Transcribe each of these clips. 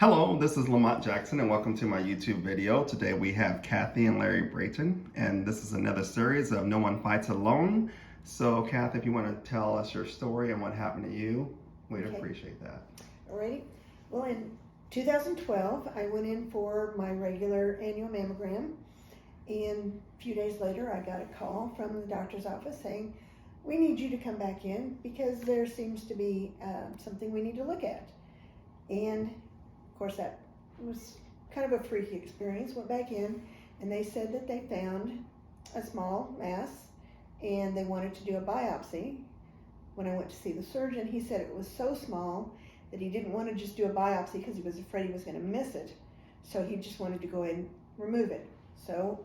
Hello, this is Lamont Jackson and welcome to my YouTube video. Today we have Kathy and Larry Brayton, and this is another series of No One Fights Alone. So Kathy, if you want to tell us your story and what happened to you, we'd appreciate that. Alrighty. Well, in 2012, I went in for my regular annual mammogram, and a few days later I got a call from the doctor's office saying, we need you to come back in because there seems to be something we need to look at. And of course, that was kind of a freaky experience. Went back in, and they said that they found a small mass, and they wanted to do a biopsy. When I went to see the surgeon, he said it was so small that he didn't want to just do a biopsy because he was afraid he was going to miss it. So he just wanted to go ahead and remove it. So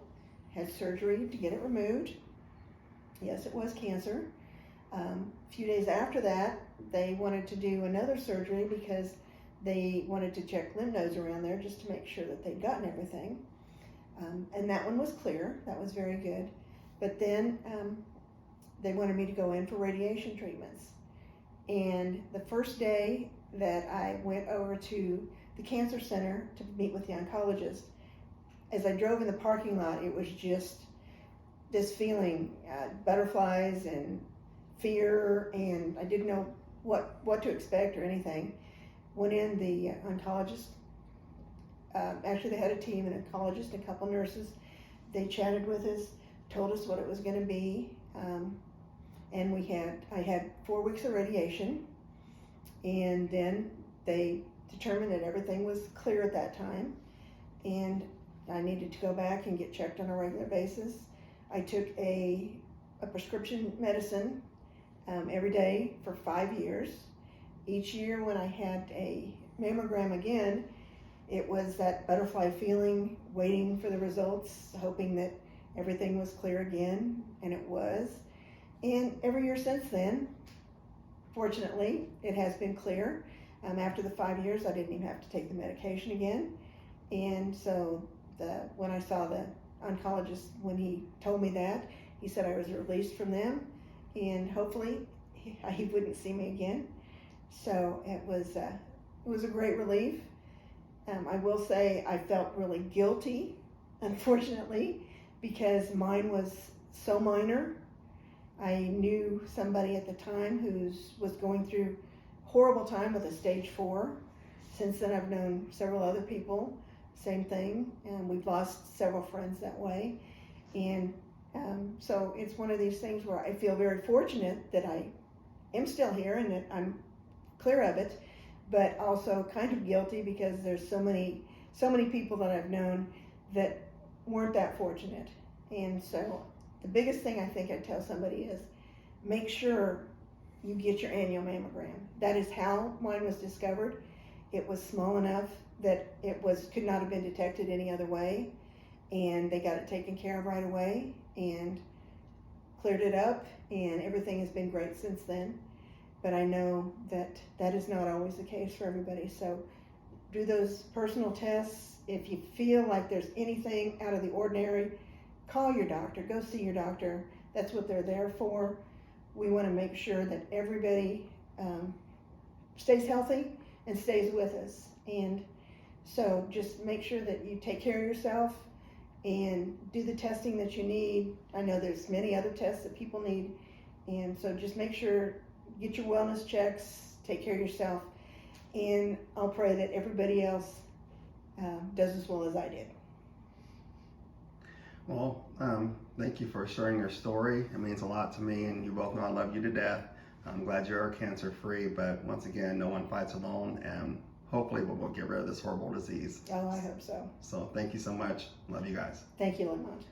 had surgery to get it removed. Yes, it was cancer. A few days after that, they wanted to do another surgery because they wanted to check lymph nodes around there just to make sure that they'd gotten everything. And that one was clear. That was very good. But then they wanted me to go in for radiation treatments. And the first day that I went over to the cancer center to meet with the oncologist, as I drove in the parking lot, it was just this feeling, butterflies and fear, and I didn't know what to expect or anything. Went in, the oncologist, actually they had a team, an oncologist, a couple nurses. They chatted with us, told us what it was going to be, and I had 4 weeks of radiation, and then they determined that everything was clear at that time, and I needed to go back and get checked on a regular basis. I took a prescription medicine every day for 5 years. Each year when I had a mammogram again, it was that butterfly feeling, waiting for the results, hoping that everything was clear again, and it was. And every year since then, fortunately, it has been clear. After the 5 years, I didn't even have to take the medication again. And so when I saw the oncologist, when he told me that, he said I was released from them, and hopefully he wouldn't see me again. So it was a great relief. I will say I felt really guilty, unfortunately, because mine was so minor. I knew somebody at the time who was going through a horrible time with a stage 4. Since then I've known several other people, same thing, and we've lost several friends that way. And so it's one of these things where I feel very fortunate that I am still here and that I'm clear of it, but also kind of guilty because there's so many people that I've known that weren't that fortunate. And so the biggest thing I think I'd tell somebody is make sure you get your annual mammogram. That is how mine was discovered. It was small enough that it could not have been detected any other way, and they got it taken care of right away and cleared it up, and everything has been great since then. But I know that that is not always the case for everybody. So do those personal tests. If you feel like there's anything out of the ordinary, call your doctor, go see your doctor. That's what they're there for. We want to make sure that everybody stays healthy and stays with us. And so just make sure that you take care of yourself and do the testing that you need. I know there's many other tests that people need. And so just make sure, get your wellness checks, take care of yourself, and I'll pray that everybody else does as well as I did. Well, thank you for sharing your story. It means a lot to me, and you both know I love you to death. I'm glad you're cancer-free, but once again, no one fights alone, and hopefully we'll get rid of this horrible disease. Oh, I hope so. So thank you so much. Love you guys. Thank you, Lamont.